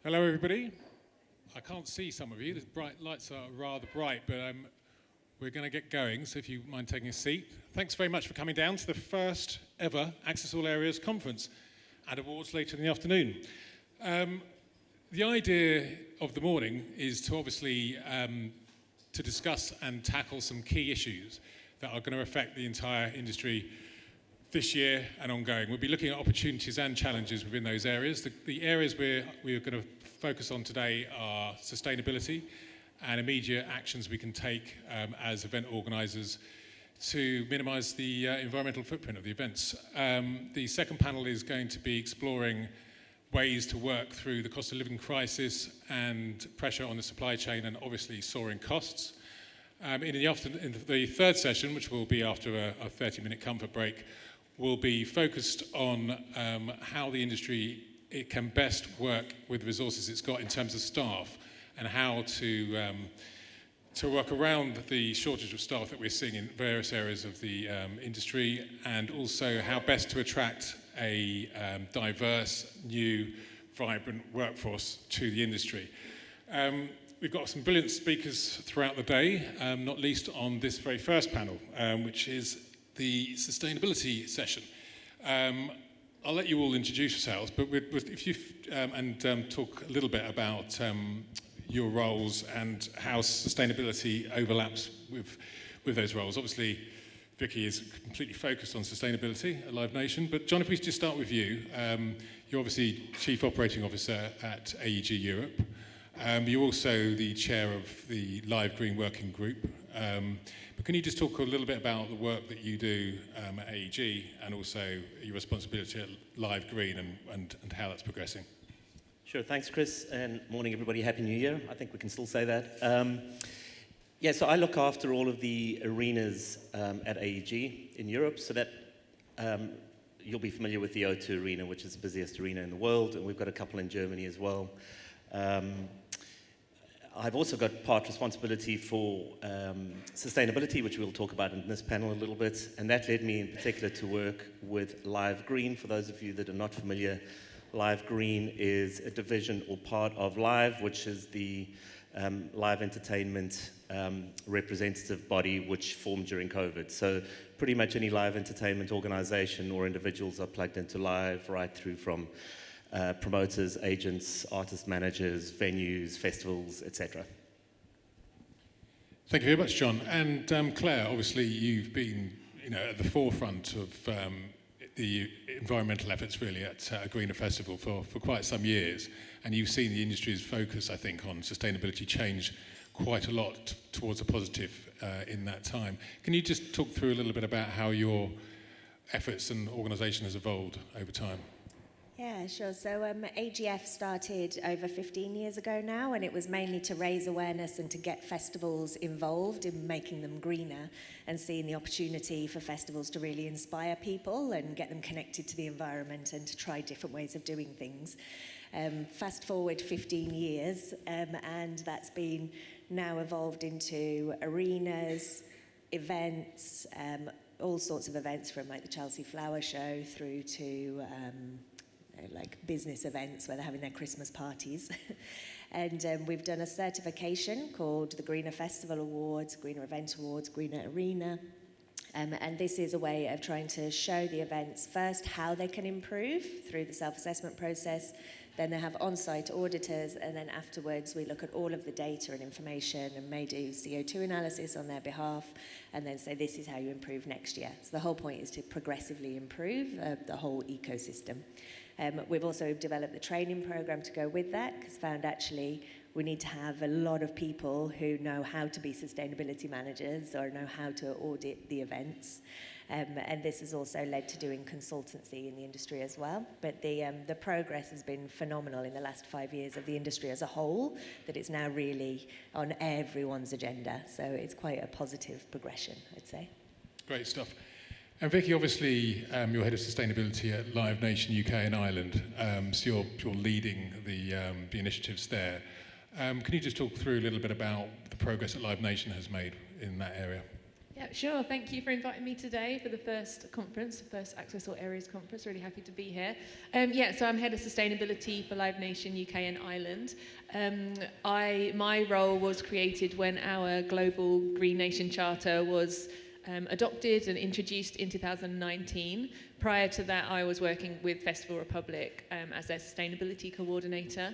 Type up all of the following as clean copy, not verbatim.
Hello, everybody. I can't see some of you. The bright lights are rather bright, but we're going to get going, so if you mind taking a seat. Thanks very much for coming down to the first ever Access All Areas Conference and awards later in the afternoon. The idea of the morning is to obviously to discuss and tackle some key issues that are going to affect the entire industry this year and ongoing. We'll be looking at opportunities and challenges within those areas. The areas we're going to focus on today are sustainability and immediate actions we can take as event organisers to minimise the environmental footprint of the events. The second panel is going to be exploring ways to work through the cost of living crisis and pressure on the supply chain and obviously soaring costs. In the third session, which will be after a 30-minute comfort break, will be focused on how the industry can best work with the resources it's got in terms of staff and how to work around the shortage of staff that we're seeing in various areas of the industry, and also how best to attract a diverse, new, vibrant workforce to the industry. We've got some brilliant speakers throughout the day, not least on this very first panel, which is the sustainability session. I'll let you all introduce yourselves, but if you talk a little bit about your roles and how sustainability overlaps with those roles. Obviously, Vicky is completely focused on sustainability at Live Nation, but John, if we just start with you. You're obviously Chief Operating Officer at AEG Europe. You're also the chair of the Live Green Working Group. But can you just talk a little bit about the work that you do at AEG and also your responsibility at Live Green and how that's progressing? Sure, thanks Chris, and morning everybody, Happy New Year. I think we can still say that. So I look after all of the arenas at AEG in Europe, so that you'll be familiar with the O2 Arena, which is the busiest arena in the world, and we've got a couple in Germany as well. I've also got part responsibility for sustainability, which we'll talk about in this panel a little bit, and that led me in particular to work with Live Green. For those of you that are not familiar, Live Green is a division or part of Live, which is the live entertainment representative body which formed during COVID. So pretty much any live entertainment organisation or individuals are plugged into Live, right through from promoters, agents, artist managers, venues, festivals, etc. Thank you very much, John. And Claire, obviously you've been at the forefront of the environmental efforts really at a greener festival for quite some years, and you've seen the industry's focus, I think, on sustainability change quite a lot towards a positive in that time. Can you just talk through a little bit about how your efforts and organisation has evolved over time? Yeah, sure. So AGF started over 15 years ago now, and it was mainly to raise awareness and to get festivals involved in making them greener and seeing the opportunity for festivals to really inspire people and get them connected to the environment and to try different ways of doing things. Fast forward 15 years, and that's been now evolved into arenas, events, all sorts of events from like the Chelsea Flower Show through to like business events where they're having their Christmas parties. And we've done a certification called the Greener Festival Awards, Greener Event Awards, Greener Arena. And this is a way of trying to show the events first how they can improve through the self-assessment process. Then they have on-site auditors, and then afterwards we look at all of the data and information and may do CO2 analysis on their behalf and then say this is how you improve next year. So the whole point is to progressively improve the whole ecosystem. We've also developed the training program to go with that, because found actually we need to have a lot of people who know how to be sustainability managers or know how to audit the events. And this has also led to doing consultancy in the industry as well. But the progress has been phenomenal in the last 5 years of the industry as a whole, that it's now really on everyone's agenda. So it's quite a positive progression, I'd say. Great stuff. And Vicky, obviously, you're head of sustainability at Live Nation UK and Ireland, so you're leading the initiatives there. Can you just talk through a little bit about the progress that Live Nation has made in that area? Yeah, sure. Thank you for inviting me today for the first conference, the first Access All Areas conference. Really happy to be here. So I'm head of sustainability for Live Nation UK and Ireland. My role was created when our global Green Nation Charter was adopted and introduced in 2019. Prior to that, I was working with Festival Republic as their sustainability coordinator,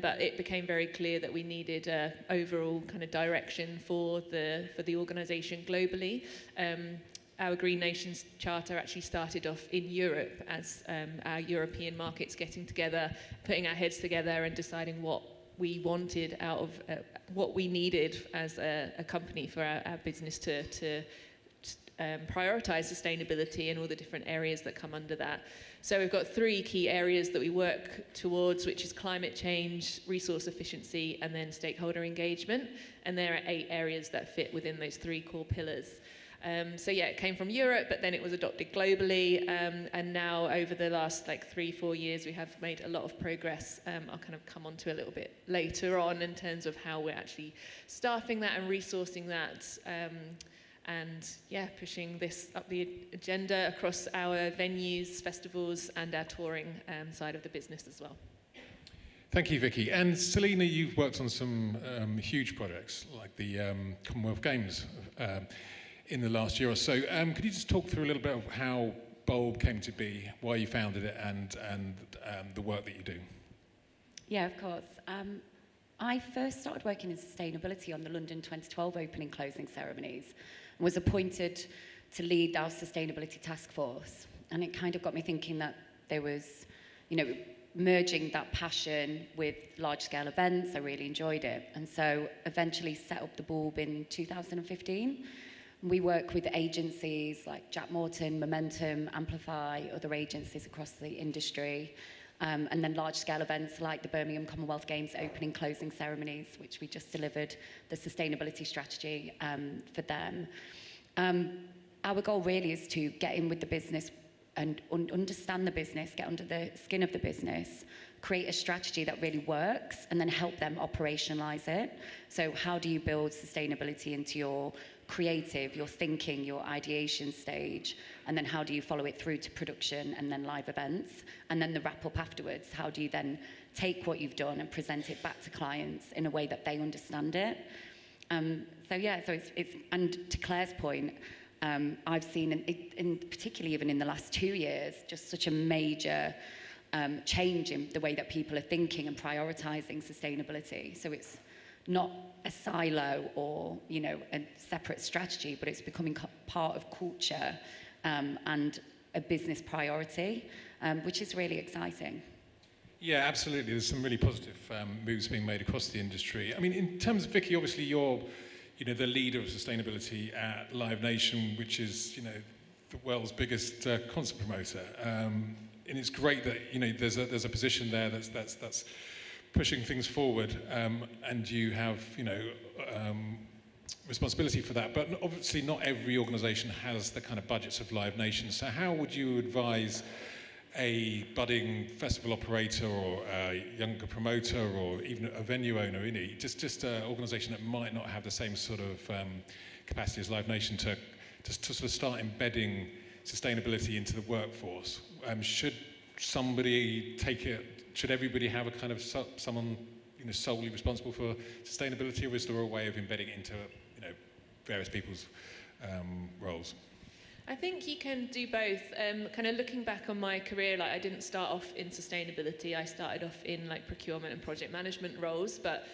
but it became very clear that we needed an overall kind of direction for the organisation globally. Our Green Nations Charter actually started off in Europe as our European markets getting together, putting our heads together and deciding what we wanted out of what we needed as a company for our business to prioritise sustainability and all the different areas that come under that. So we've got 3 key areas that we work towards, which is climate change, resource efficiency, and then stakeholder engagement. And there are 8 areas that fit within those 3 core pillars. It came from Europe, but then it was adopted globally. And now over the last 3-4 years, we have made a lot of progress. I'll kind of come on to a little bit later on in terms of how we're actually staffing that and resourcing that. Pushing this up the agenda across our venues, festivals, and our touring side of the business as well. Thank you, Vicky. And Selina, you've worked on some huge projects like the Commonwealth Games in the last year or so. Could you just talk through a little bit of how Bulb came to be, why you founded it, and the work that you do? Yeah, of course. I first started working in sustainability on the London 2012 opening closing ceremonies and was appointed to lead our sustainability task force. And it kind of got me thinking that there was, merging that passion with large-scale events. I really enjoyed it. And so eventually set up the Bulb in 2015. We work with agencies like Jack Morton, Momentum, Amplify, other agencies across the industry. And then large-scale events like the Birmingham Commonwealth Games opening closing ceremonies, which we just delivered the sustainability strategy for them. Our goal really is to get in with the business and understand the business, get under the skin of the business, create a strategy that really works, and then help them operationalize it. So how do you build sustainability into your creative, your thinking, your ideation stage, and then how do you follow it through to production and then live events, and then the wrap up afterwards? How do you then take what you've done and present it back to clients in a way that they understand it? So it's and to Claire's point, I've seen, in particularly even in the last 2 years, just such a major change in the way that people are thinking and prioritising sustainability. So it's not a silo or, a separate strategy, but it's becoming part of culture and a business priority, which is really exciting. Yeah, absolutely. There's some really positive moves being made across the industry. I mean, in terms of Vicky, obviously you're, the leader of sustainability at Live Nation, which is, the world's biggest concert promoter. And it's great that, there's a position there that's pushing things forward, and you have, responsibility for that. But obviously not every organisation has the kind of budgets of Live Nation. So how would you advise a budding festival operator or a younger promoter or even a venue owner, just an organisation that might not have the same sort of capacity as Live Nation to sort of start embedding sustainability into the workforce? Should somebody take it? Should everybody have a kind of someone solely responsible for sustainability, or is there a way of embedding it into various people's roles? I think you can do both. Kind of looking back on my career, I didn't start off in sustainability. I started off in procurement and project management roles, but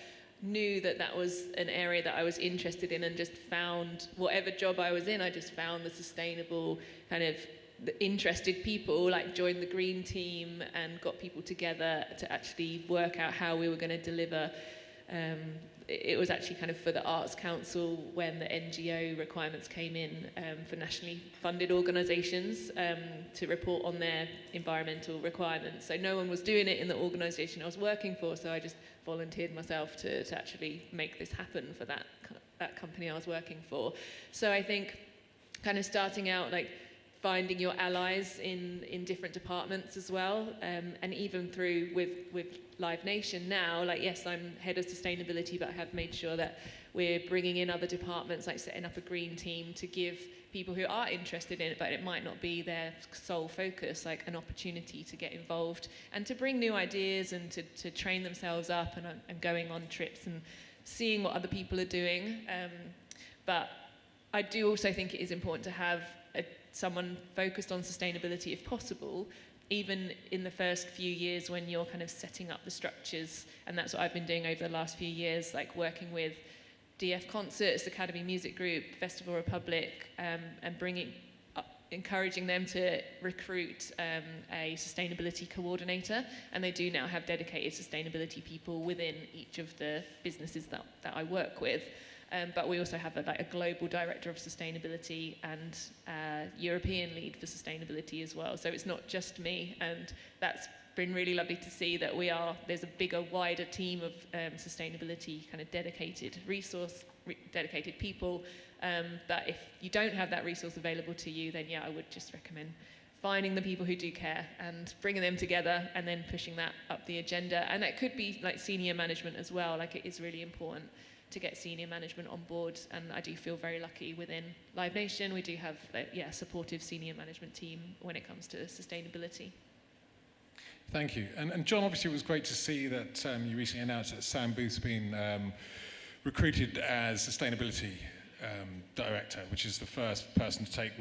knew that was an area that I was interested in, and just found whatever job I was in, I just found the sustainable kind of the interested people, joined the green team and got people together to actually work out how we were going to deliver. It was actually kind of for the Arts Council when the NGO requirements came in for nationally funded organisations to report on their environmental requirements. So no one was doing it in the organisation I was working for, so I just volunteered myself to actually make this happen for that company I was working for. So I think kind of starting out finding your allies in different departments as well, and even through with Live Nation now, like, yes, I'm head of sustainability, but I have made sure that we're bringing in other departments, like setting up a green team to give people who are interested in it, but it might not be their sole focus, like an opportunity to get involved and to bring new ideas and to train themselves up and going on trips and seeing what other people are doing. But I do also think it is important to have someone focused on sustainability if possible, even in the first few years when you're kind of setting up the structures. And that's what I've been doing over the last few years, like working with DF Concerts, Academy Music Group, Festival Republic, and encouraging them to recruit a sustainability coordinator. And they do now have dedicated sustainability people within each of the businesses that I work with. But we also have a global director of sustainability and European lead for sustainability as well. So it's not just me, and that's been really lovely to see that there's a bigger, wider team of sustainability kind of dedicated dedicated people. But if you don't have that resource available to you, then yeah, I would just recommend finding the people who do care and bringing them together and then pushing that up the agenda. And that could be like senior management as well. Like, it is really important to get senior management on board, and I do feel very lucky within Live Nation. We do have a supportive senior management team when it comes to sustainability. Thank you. And John, obviously it was great to see that you recently announced that Sam Booth's been recruited as sustainability director, which is the first person to take,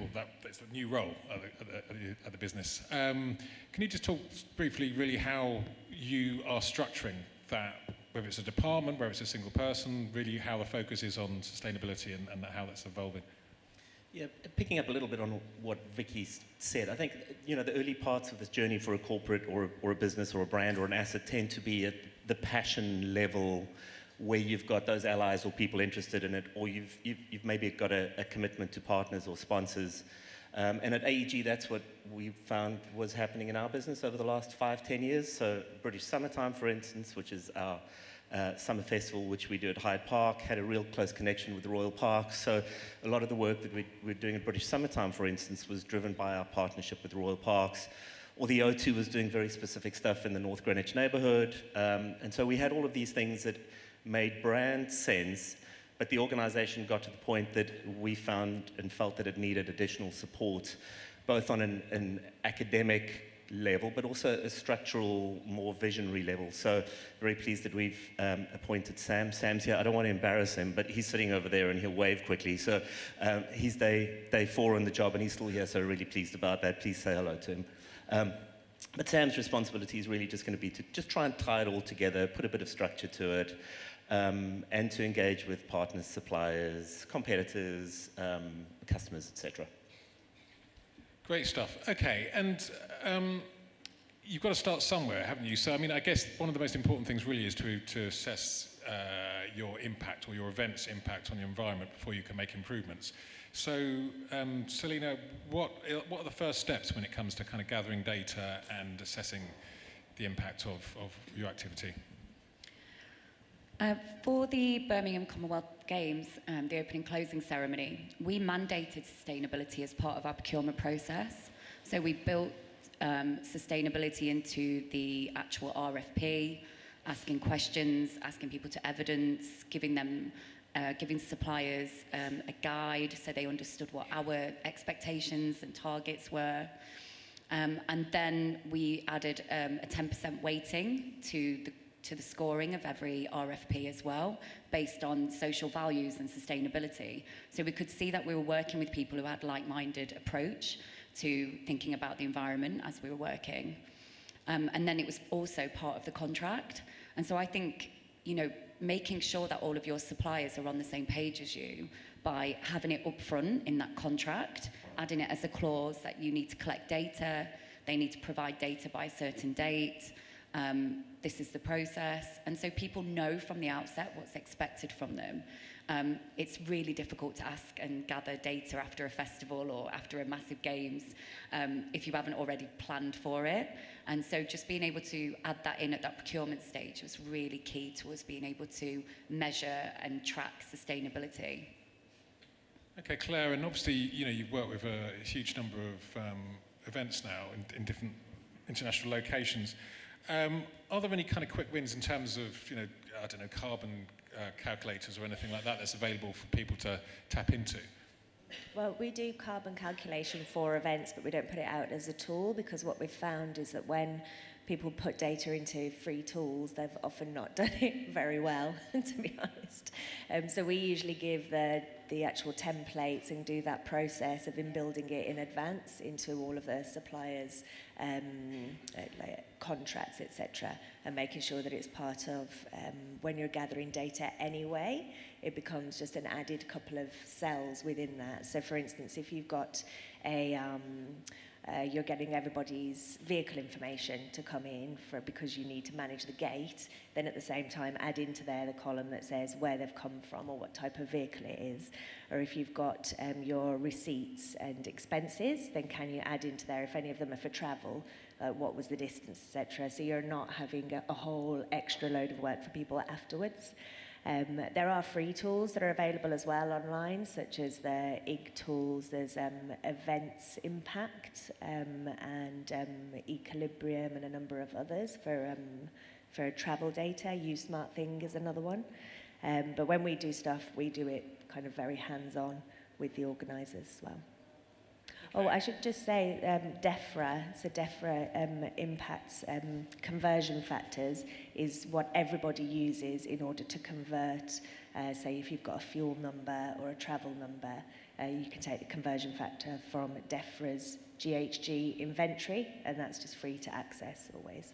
that's a new role at the business. Can you just talk briefly really how you are structuring that, whether it's a department, whether it's a single person, really how the focus is on sustainability and how that's evolving? Yeah, picking up a little bit on what Vicky said, I think, the early parts of this journey for a corporate or a business or a brand or an asset tend to be at the passion level where you've got those allies or people interested in it, or you've maybe got a commitment to partners or sponsors. And at AEG, that's what we found was happening in our business over the last 5-10 years. So British Summertime, for instance, which is our summer festival, which we do at Hyde Park, had a real close connection with the Royal Park. So a lot of the work that we're doing at British Summertime, for instance, was driven by our partnership with the Royal Parks. Or the O2 was doing very specific stuff in the North Greenwich neighbourhood. And so we had all of these things that made brand sense, but the organisation got to the point that we found and felt that it needed additional support, both on an academic level, but also a structural, more visionary level. So very pleased that we've appointed Sam. Sam's here. I don't want to embarrass him, but he's sitting over there and he'll wave quickly. So he's day 4 on the job and he's still here, so really pleased about that. Please say hello to him. But Sam's responsibility is really just going to be to just try and tie it all together, put a bit of structure to it, and to engage with partners, suppliers, competitors, customers, etc. Great stuff. Okay, and you've got to start somewhere, haven't you? So, I mean, I guess one of the most important things really is to assess your impact or your event's impact on the environment before you can make improvements. So, Selina, what are the first steps when it comes to kind of gathering data and assessing the impact of your activity? For the Birmingham Commonwealth Games, the opening closing ceremony, we mandated sustainability as part of our procurement process. So we built sustainability into the actual RFP, asking questions, asking people to evidence, giving suppliers a guide so they understood what our expectations and targets were. And then we added a 10% weighting to the scoring of every RFP as well, based on social values and sustainability. So we could see that we were working with people who had like-minded approach to thinking about the environment as we were working. And then it was also part of the contract. And so I think, making sure that all of your suppliers are on the same page as you by having it up front in that contract, adding it as a clause that you need to collect data, they need to provide data by a certain date, this is the process. And so people know from the outset what's expected from them. It's really difficult to ask and gather data after a festival or after a massive games if you haven't already planned for it. And so just being able to add that in at that procurement stage was really key to us being able to measure and track sustainability. Okay, Claire, and obviously, you've worked with a huge number of events now in different international locations. Are there any kind of quick wins in terms of, I don't know, carbon calculators or anything like that that's available for people to tap into? Well, we do carbon calculation for events, but we don't put it out as a tool, because what we've found is that when people put data into free tools, they've often not done it very well, to be honest. So we usually give the actual templates and do that process of building it in advance into all of the suppliers' like contracts, etc., and making sure that it's part of when you're gathering data anyway, it becomes just an added couple of cells within that. So, for instance, if you've got you're getting everybody's vehicle information to come in because you need to manage the gate, then at the same time add into there the column that says where they've come from or what type of vehicle it is. Or if you've got your receipts and expenses, then can you add into there, if any of them are for travel, what was the distance, etc. So you're not having a whole extra load of work for people afterwards. There are free tools that are available as well online, such as the IG tools. There's Events Impact and Equilibrium and a number of others for travel data. SmartThing is another one. But when we do stuff, we do it kind of very hands-on with the organisers as well. Oh, I should just say DEFRA, so DEFRA impacts conversion factors is what everybody uses in order to convert, say if you've got a fuel number or a travel number, you can take the conversion factor from DEFRA's GHG inventory, and that's just free to access always.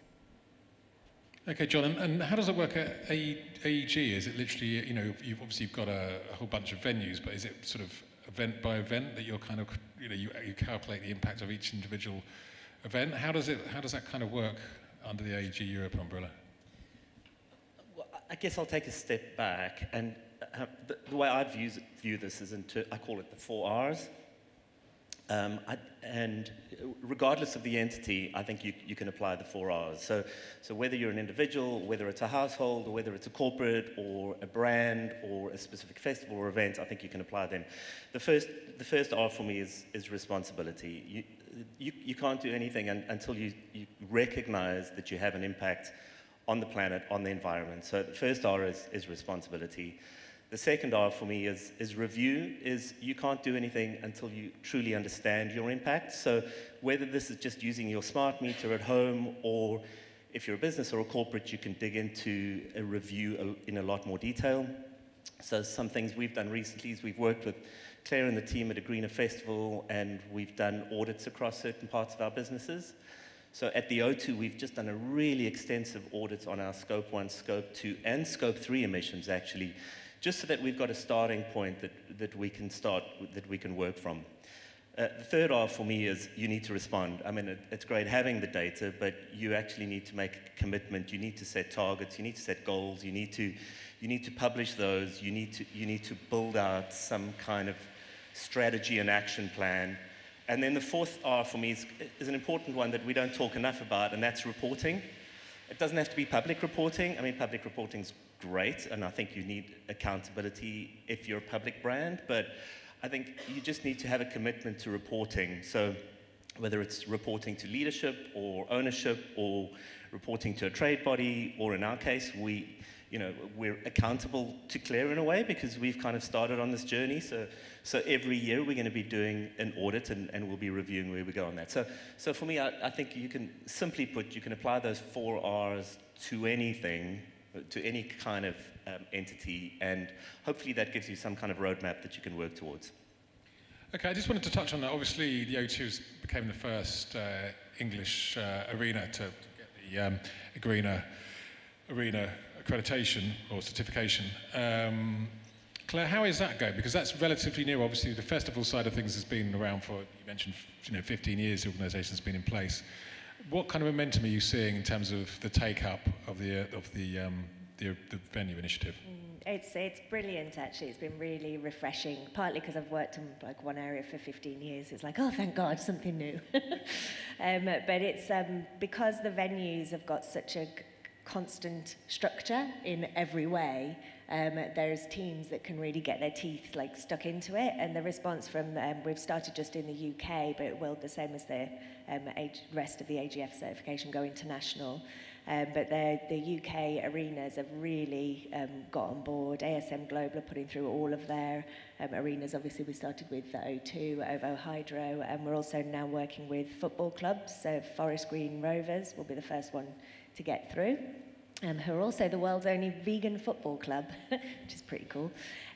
Okay, John, and how does it work at AEG? Is it literally, you've got a whole bunch of venues, but is it sort of event by event that you're kind of, you calculate the impact of each individual event? How does that kind of work under the AEG Europe umbrella? Well, I guess I'll take a step back, and the way I view this is I call it the 4 R's. And regardless of the entity, I think you can apply the 4 R's. So whether you're an individual, whether it's a household, or whether it's a corporate, or a brand, or a specific festival or event, I think you can apply them. The first R for me is responsibility. You can't do anything until you recognize that you have an impact on the planet, on the environment. So the first R is responsibility. The second R for me is review, is you can't do anything until you truly understand your impact. So whether this is just using your smart meter at home, or if you're a business or a corporate, you can dig into a review in a lot more detail. So some things we've done recently is we've worked with Claire and the team at a greener festival, and we've done audits across certain parts of our businesses. So at the O2, we've just done a really extensive audit on our Scope 1, Scope 2, and Scope 3 emissions, actually, just so that we've got a starting point that we can work from. The third R for me is you need to respond. I mean, it's great having the data, but you actually need to make a commitment. You need to set targets. You need to set goals. You need to publish those. You need to build out some kind of strategy and action plan. And then the fourth R for me is an important one that we don't talk enough about, and that's reporting. It doesn't have to be public reporting. I mean, public reporting's great, and I think you need accountability if you're a public brand, but I think you just need to have a commitment to reporting. So whether it's reporting to leadership or ownership, or reporting to a trade body, or in our case, we're accountable to Claire in a way, because we've kind of started on this journey. So every year we're going to be doing an audit, and we'll be reviewing where we go on that. So for me, I think you can, simply put, you can apply those 4 R's to anything, to any kind of entity, and hopefully that gives you some kind of roadmap that you can work towards. Okay, I just wanted to touch on that. Obviously, the O2 became the first English arena to get the greener arena accreditation or certification. Claire, how is that going? Because that's relatively new. Obviously, the festival side of things has been around for, you mentioned, 15 years the organisation's been in place. What kind of momentum are you seeing in terms of the take-up of the venue initiative? It's brilliant, actually. It's been really refreshing, partly because I've worked in one area for 15 years. It's like, oh, thank God, something new. But it's because the venues have got such a constant structure in every way, there's teams that can really get their teeth like stuck into it, and the response from we've started just in the UK, but it will the same as the rest of the AGF certification go international. But the UK arenas have really got on board. ASM Global are putting through all of their arenas. Obviously, we started with the O2, OVO Hydro, and we're also now working with football clubs. So Forest Green Rovers will be the first one to get through, who are also the world's only vegan football club, which is pretty cool.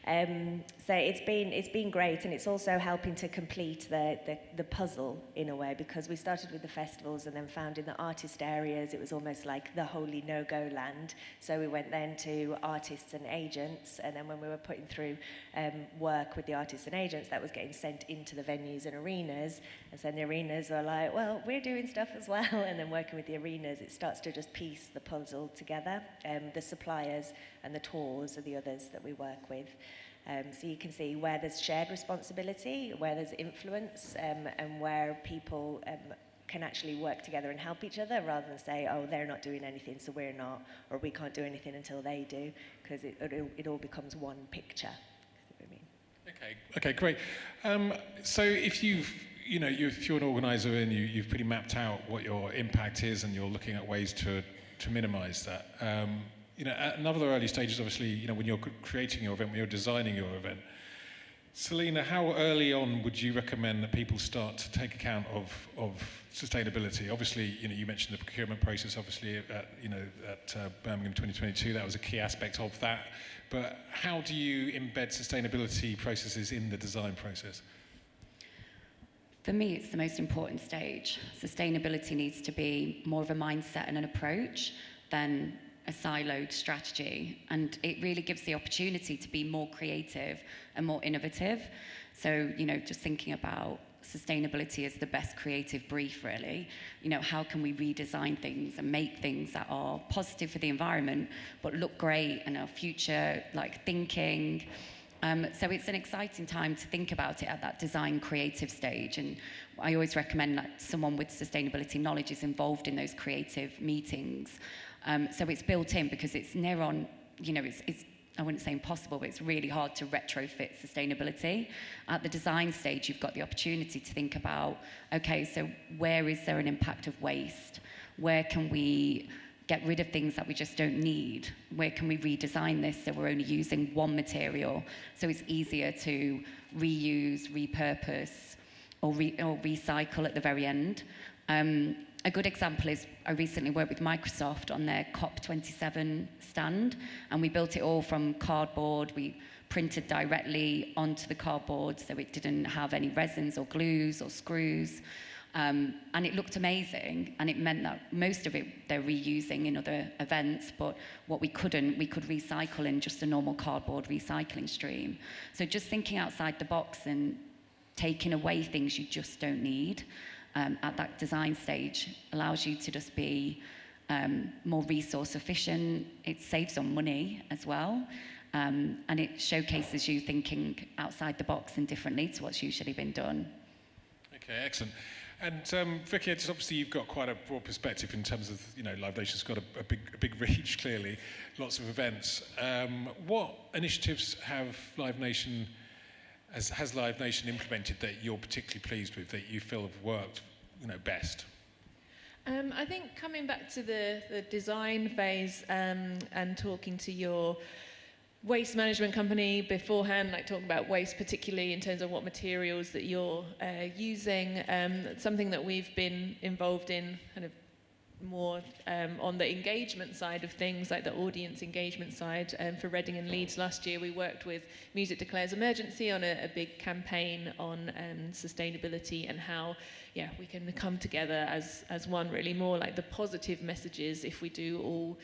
So it's been great, and it's also helping to complete the puzzle in a way, because we started with the festivals and then found in the artist areas it was almost like the holy no-go land. So we went then to artists and agents, and then when we were putting through work with the artists and agents, that was getting sent into the venues and arenas, and so the arenas are like, well, we're doing stuff as well, and then working with the arenas, it starts to just piece the puzzle together. The suppliers and the tours are the others that we work with. So you can see where there's shared responsibility, where there's influence, and where people can actually work together and help each other, rather than say, oh, they're not doing anything, so we're not, or we can't do anything until they do, because it all becomes one picture. That's what I mean. Okay, great. So if if you're an organizer and you've pretty mapped out what your impact is, and you're looking at ways to minimise that. At another early stages, obviously, when you're creating your event, when you're designing your event, Selina, how early on would you recommend that people start to take account of sustainability? Obviously, you mentioned the procurement process, obviously, at Birmingham 2022, that was a key aspect of that. But how do you embed sustainability processes in the design process? For me, it's the most important stage. Sustainability needs to be more of a mindset and an approach than a siloed strategy, and it really gives the opportunity to be more creative and more innovative. So, just thinking about sustainability as the best creative brief, really. How can we redesign things and make things that are positive for the environment, but look great and are future, thinking. So it's an exciting time to think about it at that design creative stage, and I always recommend that someone with sustainability knowledge is involved in those creative meetings. So it's built in, because it's near on, it's I wouldn't say impossible, but it's really hard to retrofit sustainability. At the design stage, you've got the opportunity to think about, okay, so where is there an impact of waste? Where can we get rid of things that we just don't need? Where can we redesign this so we're only using one material, so it's easier to reuse, repurpose, or recycle at the very end? A good example is I recently worked with Microsoft on their COP27 stand, and we built it all from cardboard. We printed directly onto the cardboard, so it didn't have any resins or glues or screws. And it looked amazing, and it meant that most of it they're reusing in other events, but what we could recycle in just a normal cardboard recycling stream. So just thinking outside the box and taking away things you just don't need at that design stage allows you to just be more resource efficient. It saves on money as well, and it showcases you thinking outside the box and differently to what's usually been done. Okay, excellent. And Vicky, just obviously you've got quite a broad perspective in terms of, Live Nation's got a big reach, clearly, lots of events. What initiatives has Live Nation implemented that you're particularly pleased with, that you feel have worked, best? I think coming back to the design phase and talking to your waste management company beforehand, talking about waste particularly in terms of what materials that you're using, something that we've been involved in kind of more on the engagement side of things, like the audience engagement side. For Reading and Leeds last year, we worked with Music Declares Emergency on a big campaign on sustainability and how we can come together as one, really more like the positive messages if we do all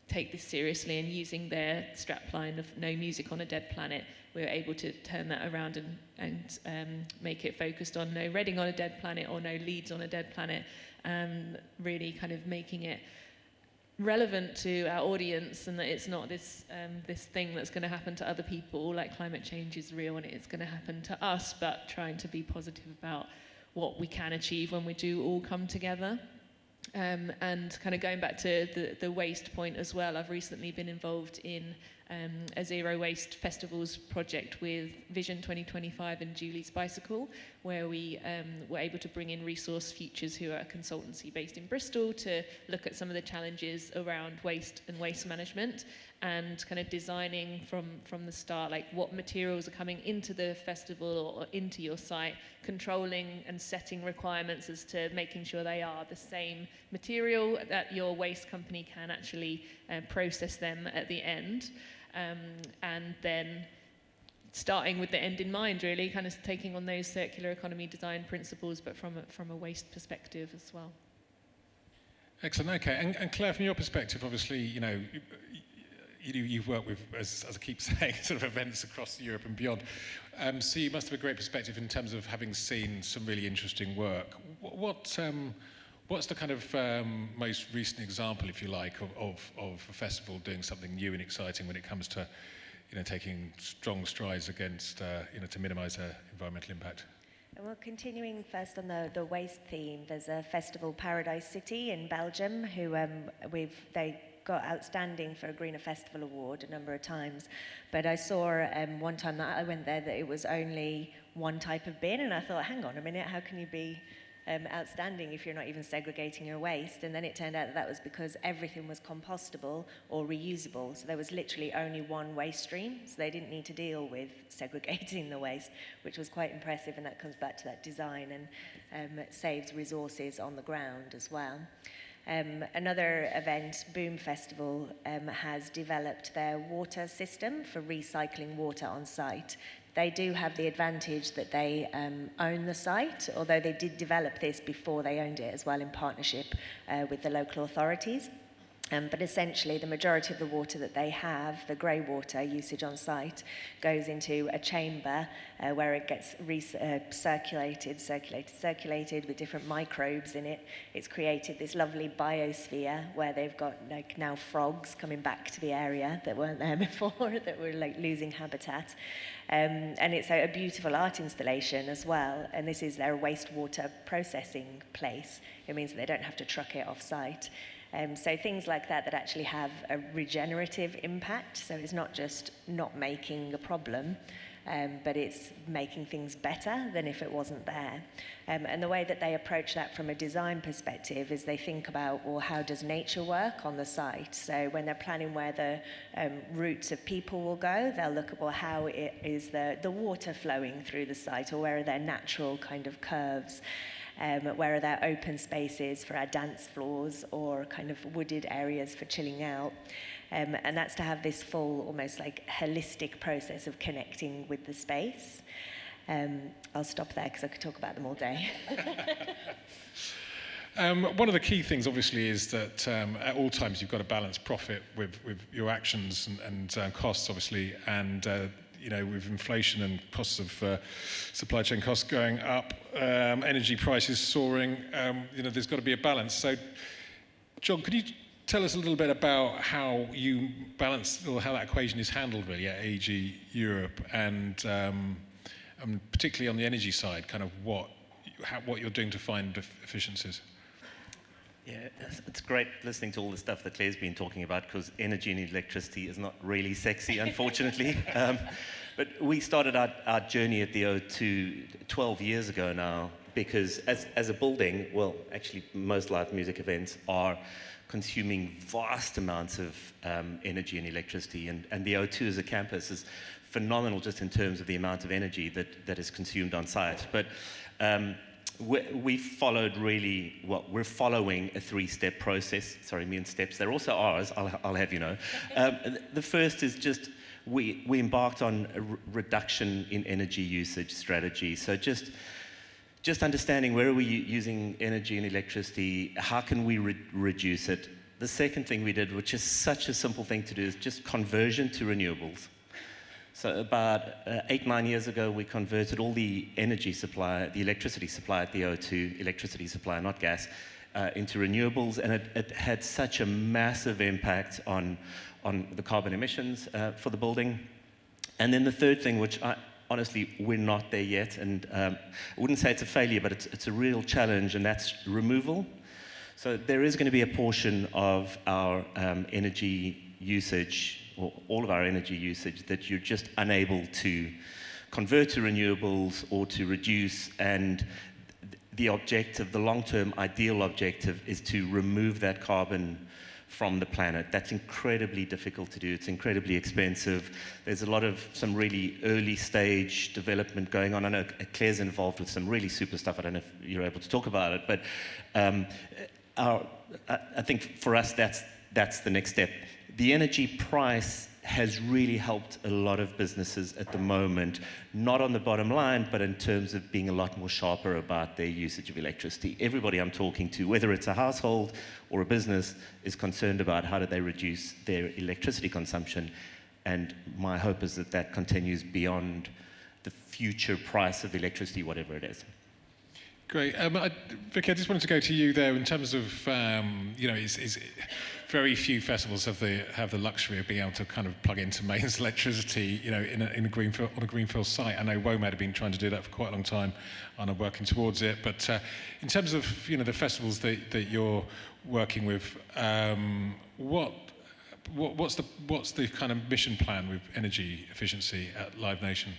take this seriously, and using their strapline of no music on a dead planet, we were able to turn that around and make it focused on no Reading on a dead planet or no Leeds on a dead planet, really kind of making it relevant to our audience, and that it's not this thing that's going to happen to other people, like climate change is real and it's going to happen to us, but trying to be positive about what we can achieve when we do all come together. And kind of going back to the waste point as well, I've recently been involved in a zero waste festivals project with Vision 2025 and Julie's Bicycle, where we were able to bring in Resource Futures, who are a consultancy based in Bristol, to look at some of the challenges around waste and waste management, and kind of designing from the start, like what materials are coming into the festival or into your site, controlling and setting requirements as to making sure they are the same material, that your waste company can actually process them at the end. And then starting with the end in mind, really, kind of taking on those circular economy design principles, but from a waste perspective as well. Excellent. Okay, and Claire, from your perspective, obviously, you've worked with, as I keep saying, sort of events across Europe and beyond. So you must have a great perspective in terms of having seen some really interesting work. What's the kind of most recent example, if you like, of a festival doing something new and exciting when it comes to, taking strong strides against, to minimise their environmental impact? Well, continuing first on the waste theme, there's a festival, Paradise City in Belgium, who they got outstanding for a Greener Festival Award a number of times. But I saw one time that I went there that it was only one type of bin, and I thought, hang on a minute, how can you be outstanding if you're not even segregating your waste? And then it turned out that was because everything was compostable or reusable. So there was literally only one waste stream, so they didn't need to deal with segregating the waste, which was quite impressive, and that comes back to that design and saves resources on the ground as well. Another event, Boom Festival, has developed their water system for recycling water on site. They do have the advantage that they own the site, although they did develop this before they owned it as well, in partnership with the local authorities. But essentially, the majority of the water that they have, the grey water usage on site, goes into a chamber where it gets circulated with different microbes in it. It's created this lovely biosphere where they've got now frogs coming back to the area that weren't there before, that were losing habitat. And it's a beautiful art installation as well. And this is their wastewater processing place. It means that they don't have to truck it off site. So things like that actually have a regenerative impact. So it's not just not making a problem, but it's making things better than if it wasn't there. And the way that they approach that from a design perspective is they think about, well, how does nature work on the site? So when they're planning where the routes of people will go, they'll look at, well, how is the water flowing through the site, or where are their natural kind of curves? Where are there open spaces for our dance floors, or kind of wooded areas for chilling out? And that's to have this full, almost like holistic process of connecting with the space. I'll stop there because I could talk about them all day. One of the key things, obviously, is that at all times you've got to balance profit with your actions and costs, obviously, and with inflation and costs of supply chain costs going up, energy prices soaring, there's got to be a balance. So, John, could you tell us a little bit about how you balance, or how that equation is handled really at AEG Europe, and particularly on the energy side, kind of what you're doing to find efficiencies? Yeah, it's great listening to all the stuff that Claire's been talking about, because energy and electricity is not really sexy, unfortunately. But we started our journey at the O2 12 years ago now, because as a building, well, actually most live music events are consuming vast amounts of energy and electricity, and the O2 as a campus is phenomenal just in terms of the amount of energy that is consumed on site. But we followed we're following a three-step process. Sorry, me and steps. They're also ours, I'll have you know. The first is just, we embarked on a reduction in energy usage strategy. So just understanding where are we using energy and electricity, how can we reduce it. The second thing we did, which is such a simple thing to do, is just conversion to renewables. So about 8-9 years ago, we converted all the energy supply, the electricity supply at the O2, electricity supply, not gas, into renewables, and it had such a massive impact on the carbon emissions for the building. And then the third thing, which honestly, we're not there yet, and I wouldn't say it's a failure, but it's a real challenge, and that's removal. So there is going to be a portion of our energy usage or all of our energy usage, that you're just unable to convert to renewables or to reduce, and the objective, the long-term ideal objective, is to remove that carbon from the planet. That's incredibly difficult to do. It's incredibly expensive. There's a lot of some really early stage development going on. I know Claire's involved with some really super stuff. I don't know if you're able to talk about it, but I think for us that's the next step. The energy price has really helped a lot of businesses at the moment, not on the bottom line, but in terms of being a lot more sharper about their usage of electricity. Everybody I'm talking to, whether it's a household or a business, is concerned about how do they reduce their electricity consumption. And my hope is that that continues beyond the future price of electricity, whatever it is. Great. Vicky, I just wanted to go to you there in terms of, very few festivals have the luxury of being able to kind of plug into mains electricity, in a greenfield site. I know WOMAD have been trying to do that for quite a long time and are working towards it. But in terms of, the festivals that you're working with, what's the kind of mission plan with energy efficiency at Live Nation?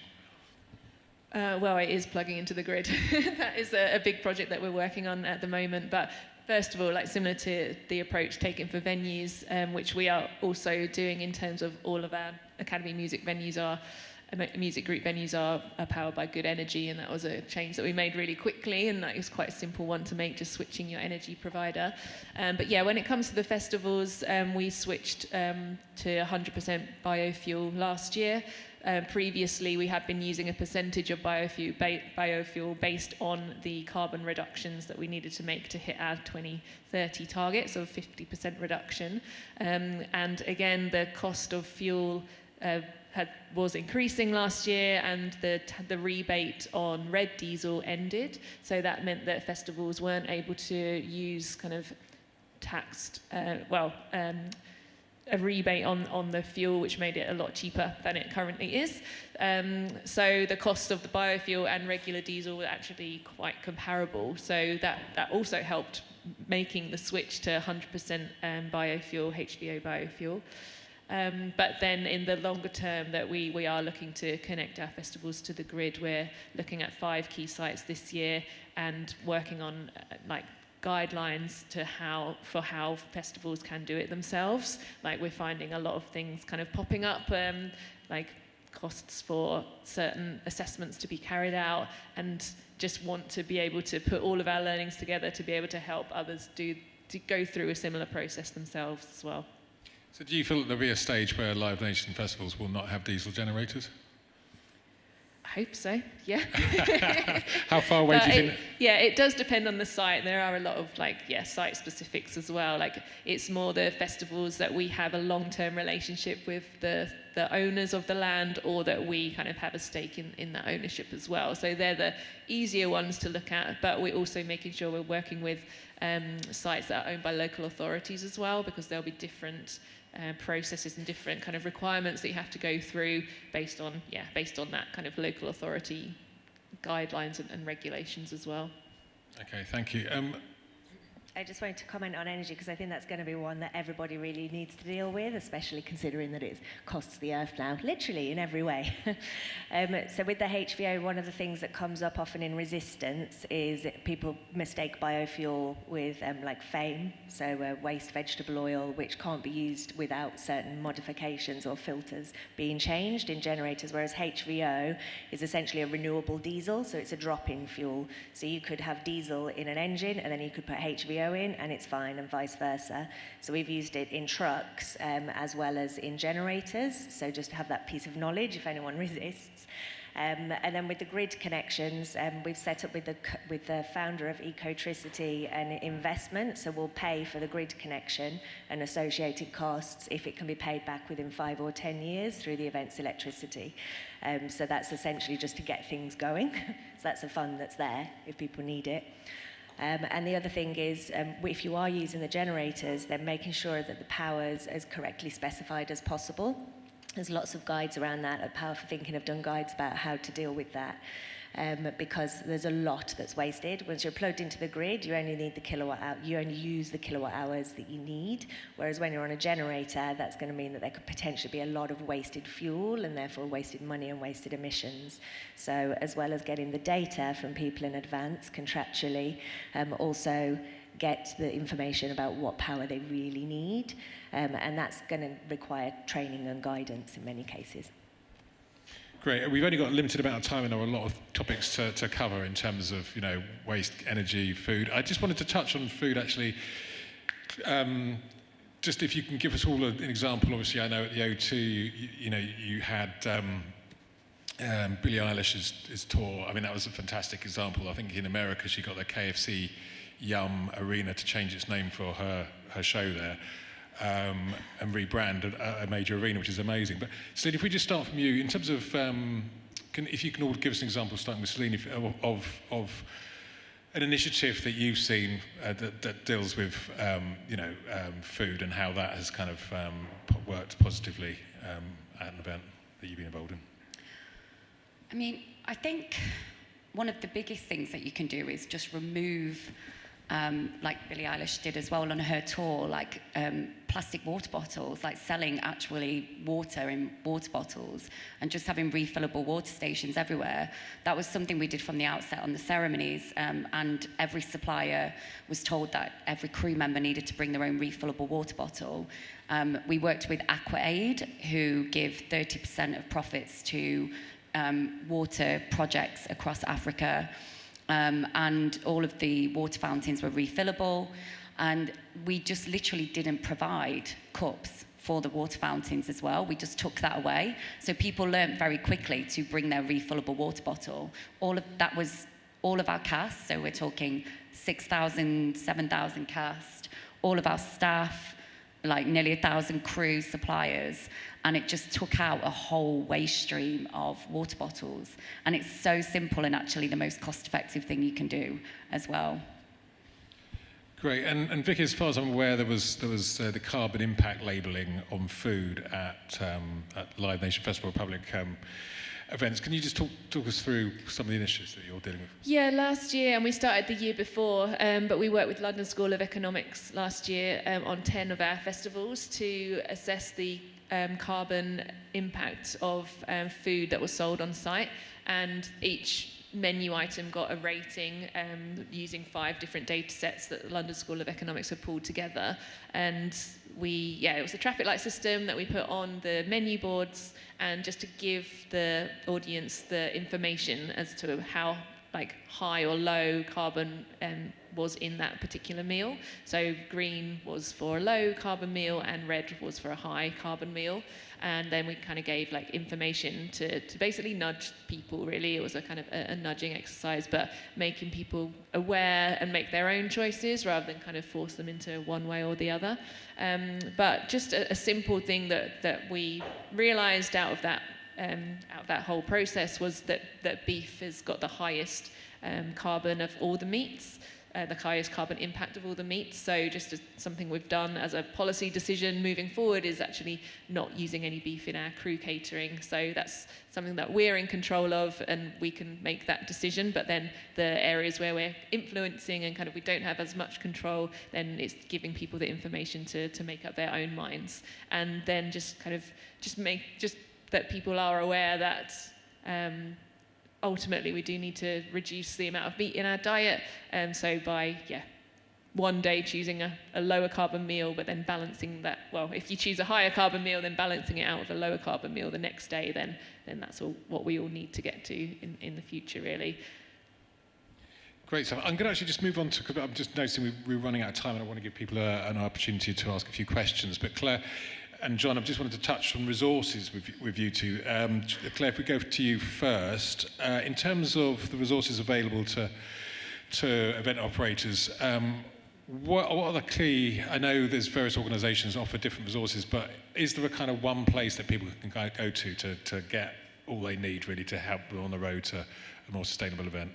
Well, it is plugging into the grid. That is a big project that we're working on at the moment. But first of all, similar to the approach taken for venues, which we are also doing in terms of all of our Academy Music venues music group venues are powered by good energy, and that was a change that we made really quickly, and that is quite a simple one to make, just switching your energy provider. But yeah, when it comes to the festivals, we switched to 100% biofuel last year. Previously, we had been using a percentage of biofuel based on the carbon reductions that we needed to make to hit our 2030 target, so 50% reduction. And again, the cost of fuel was increasing last year, and the rebate on red diesel ended. So that meant that festivals weren't able to use kind of taxed, a rebate on the fuel, which made it a lot cheaper than it currently is. So the cost of the biofuel and regular diesel were actually quite comparable. So that also helped making the switch to 100% biofuel, HVO biofuel. But then in the longer term that we are looking to connect our festivals to the grid. We're looking at 5 key sites this year and working on guidelines for how festivals can do it themselves. We're finding a lot of things kind of popping up, costs for certain assessments to be carried out, and just want to be able to put all of our learnings together to be able to help others to go through a similar process themselves as well. So do you feel that there'll be a stage where Live Nation festivals will not have diesel generators? I hope so, yeah. How far away do you think? It does depend on the site. There are a lot of site specifics as well. It's more the festivals that we have a long-term relationship with the owners of the land, or that we kind of have a stake in that ownership as well. So they're the easier ones to look at, but we're also making sure we're working with sites that are owned by local authorities as well, because there'll be different processes and different kind of requirements that you have to go through based on that kind of local authority guidelines and regulations as well. Okay, thank you. I just wanted to comment on energy, because I think that's going to be one that everybody really needs to deal with, especially considering that it costs the earth now, literally in every way. So with the HVO, one of the things that comes up often in resistance is people mistake biofuel with FAME, so waste vegetable oil, which can't be used without certain modifications or filters being changed in generators, whereas HVO is essentially a renewable diesel, so it's a drop-in fuel. So you could have diesel in an engine, and then you could put HVO in, and it's fine, and vice versa. So we've used it in trucks as well as in generators, so just to have that piece of knowledge if anyone resists. And then with the grid connections, we've set up with the founder of Ecotricity an investment, so we'll pay for the grid connection and associated costs if it can be paid back within 5 or 10 years through the event's electricity. So that's essentially just to get things going. So that's a fund that's there if people need it. And the other thing is, if you are using the generators, then making sure that the power is as correctly specified as possible. There's lots of guides around that. At Power for Thinking have done guides about how to deal with that. because there's a lot that's wasted. Once you're plugged into the grid, you only need the kilowatt hour, you only use the kilowatt hours that you need. Whereas when you're on a generator, that's going to mean that there could potentially be a lot of wasted fuel and therefore wasted money and wasted emissions. So as well as getting the data from people in advance contractually, also get the information about what power they really need. And that's going to require training and guidance in many cases. Great. We've only got a limited amount of time and there are a lot of topics to cover in terms of, waste, energy, food. I just wanted to touch on food, actually. Just if you can give us all an example. Obviously, I know at the O2, you had Billie Eilish's tour. I mean, that was a fantastic example. I think in America, she got the KFC Yum Arena to change its name for her show there. And rebrand a major arena, which is amazing. But Selina, if we just start from you, in terms of, if you can all give us an example, starting with Selina, of an initiative that you've seen that deals with, food and how that has kind of worked positively at an event that you've been involved in. I mean, I think one of the biggest things that you can do is just remove, like Billie Eilish did as well on her tour, like plastic water bottles, like selling actually water in water bottles and just having refillable water stations everywhere. That was something we did from the outset on the ceremonies, and every supplier was told that every crew member needed to bring their own refillable water bottle. We worked with AAA, who give 30% of profits to water projects across Africa. And all of the water fountains were refillable, and we just literally didn't provide cups for the water fountains as well. We just took that away. So people learned very quickly to bring their refillable water bottle. All of that was all of our cast, so we're talking 6,000, 7,000 cast, all of our staff, like nearly 1,000 crew suppliers, and it just took out a whole waste stream of water bottles. And it's so simple and actually the most cost-effective thing you can do as well. Great. And Vicky, as far as I'm aware, there was the carbon impact labelling on food at Live Nation Festival Republic events. Can you just talk us through some of the initiatives that you're dealing with? Yeah, last year, and we started the year before, but we worked with London School of Economics last year on 10 of our festivals to assess the carbon impact of food that was sold on site, and each menu item got a rating using 5 different data sets that the London School of Economics have pulled together. And it was a traffic light system that we put on the menu boards, and just to give the audience the information as to how high or low carbon was in that particular meal. So green was for a low carbon meal and red was for a high carbon meal. And then we kind of gave information to basically nudge people, really. It was a kind of a nudging exercise, but making people aware and make their own choices rather than kind of force them into one way or the other. But just a simple thing that we realized out of that whole process was that beef has got the highest carbon of all the meats, the highest carbon impact of all the meats. So just something we've done as a policy decision moving forward is actually not using any beef in our crew catering. So that's something that we're in control of, and we can make that decision. But then the areas where we're influencing and kind of we don't have as much control, then it's giving people the information to make up their own minds. And then just that people are aware that ultimately we do need to reduce the amount of meat in our diet. So by one day choosing a lower carbon meal, but then balancing that, well, if you choose a higher carbon meal, then balancing it out with a lower carbon meal the next day, then that's all what we all need to get to in the future, really. Great stuff. I'm going to actually just move on to, because I'm just noticing we're running out of time and I want to give people an opportunity to ask a few questions. But Claire and John, I just wanted to touch on resources with you two. Claire, if we go to you first, in terms of the resources available to event operators, what are the key? I know there's various organisations that offer different resources, but is there a kind of one place that people can go to get all they need really to help them on the road to a more sustainable event?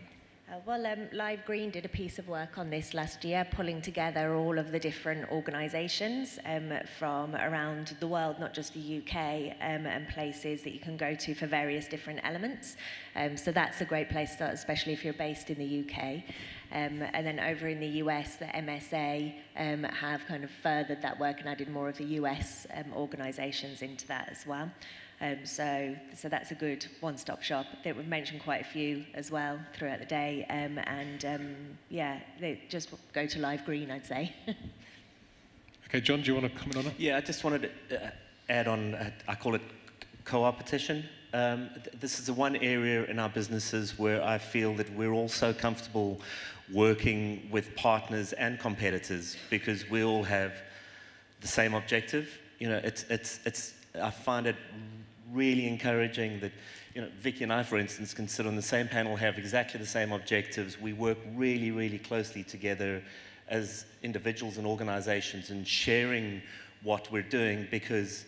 Live Green did a piece of work on this last year, pulling together all of the different organisations from around the world, not just the UK, and places that you can go to for various different elements. So that's a great place to start, especially if you're based in the UK. And then over in the US, the M.I.C.E. have kind of furthered that work and added more of the US organisations into that as well. So that's a good one-stop shop. I think we've mentioned quite a few as well throughout the day, yeah, they just go to Live Green, I'd say. Okay, John, do you want to comment on that? Yeah, I just wanted to add on, I call it co-opetition. This is the one area in our businesses where I feel that we're all so comfortable working with partners and competitors because we all have the same objective. You know, I find it really encouraging that, you know, Vicky and I, for instance, can sit on the same panel, have exactly the same objectives. We work really, really closely together as individuals and organizations and sharing what we're doing because,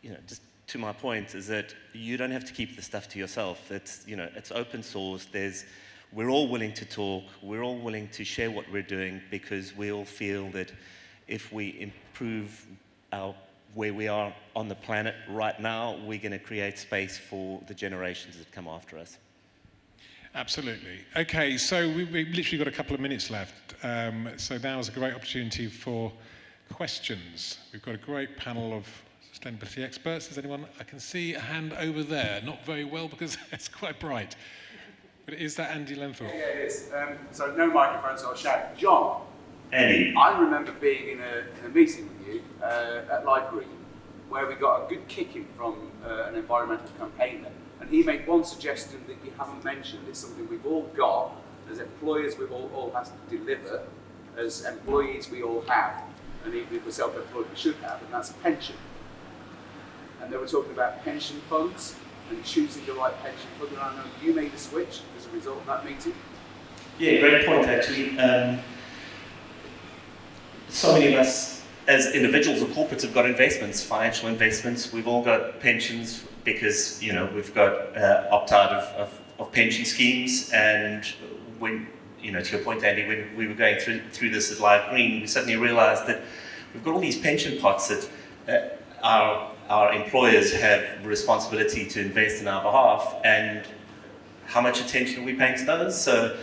you know, just to my point is that you don't have to keep the stuff to yourself. It's, you know, it's open source. We're all willing to talk. We're all willing to share what we're doing because we all feel that if we improve where we are on the planet right now, we're going to create space for the generations that come after us. Absolutely. Okay, so we've literally got a couple of minutes left. So now is a great opportunity for questions. We've got a great panel of sustainability experts. Is anyone? I can see a hand over there. Not very well because it's quite bright. But is that Andy Langford? Yeah, it is. So no microphone, so I'll shout. John. Andy. I remember being in a meeting with you at Live Green where we got a good kicking from an environmental campaigner, and he made one suggestion that you haven't mentioned. It's something we've all got as employers. We've all has to deliver as employees. We all have, and even if we're self-employed, we should have, and that's a pension. And they were talking about pension funds and choosing the right pension fund. And I know you made a switch as a result of that meeting. Yeah, great point actually. So many of us as individuals or corporates have got investments, financial investments. We've all got pensions because, you know, we've got opt-out of pension schemes. And when, you know, to your point, Andy, when we were going through this at Live Green, we suddenly realized that we've got all these pension pots that our employers have responsibility to invest in our behalf, and how much attention are we paying to those? So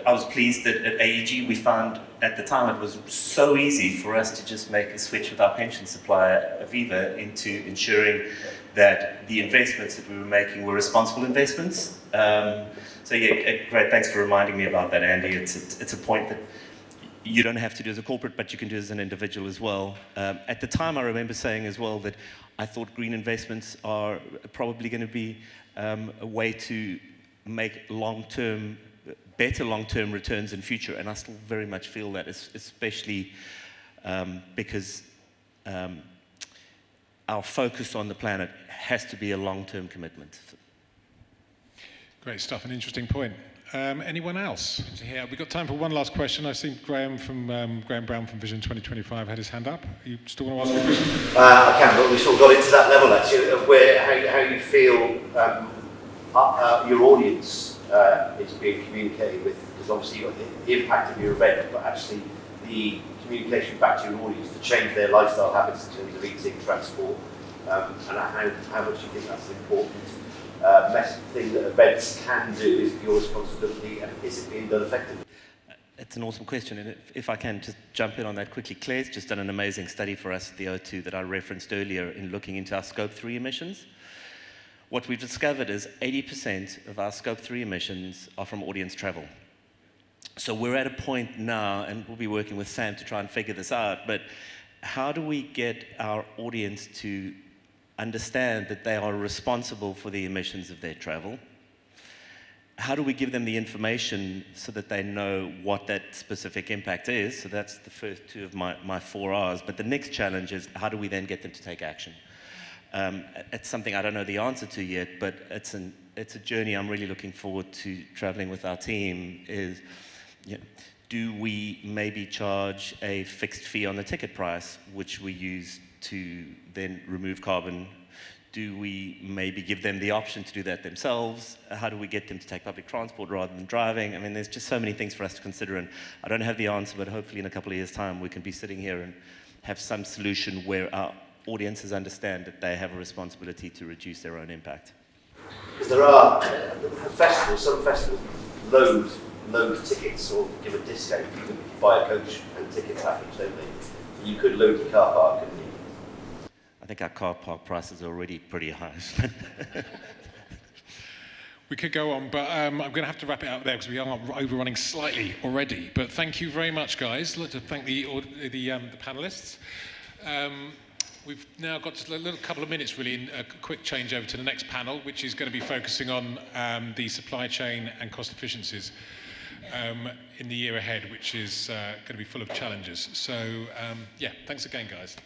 I was pleased that at AEG we found at the time it was so easy for us to just make a switch with our pension supplier, Aviva, into ensuring that the investments that we were making were responsible investments. So yeah, great, thanks for reminding me about that, Andy. It's a point that you don't have to do as a corporate, but you can do as an individual as well. At the time I remember saying as well that I thought green investments are probably going to be a way to make better long-term returns in future, and I still very much feel that, especially because our focus on the planet has to be a long-term commitment. Great stuff, an interesting point. Anyone else here? We've got time for one last question. I've seen Graham Brown from Vision 2025 had his hand up. You still want to ask a question? I can, but we sort of got into that level actually, of how you feel your audience is being communicated with, because obviously you've got the impact of your event, but actually the communication back to your audience to change their lifestyle habits in terms of eating, transport, and how much you think that's an important thing that events can do. Is it your responsibility, and is it being done effectively? It's an awesome question, and if I can just jump in on that quickly, Claire's just done an amazing study for us at the O2 that I referenced earlier in looking into our Scope 3 emissions. What we've discovered is 80% of our Scope 3 emissions are from audience travel. So we're at a point now, and we'll be working with Sam to try and figure this out, but how do we get our audience to understand that they are responsible for the emissions of their travel? How do we give them the information so that they know what that specific impact is? So that's the first two of my 4 R's. But the next challenge is, how do we then get them to take action? It's something I don't know the answer to yet, but it's a journey I'm really looking forward to traveling with our team. Is, you know, do we maybe charge a fixed fee on the ticket price, which we use to then remove carbon? Do we maybe give them the option to do that themselves? How do we get them to take public transport rather than driving? I mean, there's just so many things for us to consider, and I don't have the answer, but hopefully in a couple of years' time we can be sitting here and have some solution where our audiences understand that they have a responsibility to reduce their own impact. Because there are some festivals load tickets or give a discount if you buy a coach and ticket package, don't they? You could load your car park, couldn't you? I think our car park prices are already pretty high. We could go on, but I'm going to have to wrap it up there because we are overrunning slightly already. But thank you very much, guys. I'd like to thank the panellists. We've now got just a little couple of minutes, really, in a quick change over to the next panel, which is going to be focusing on the supply chain and cost efficiencies in the year ahead, which is going to be full of challenges. So, yeah, thanks again, guys.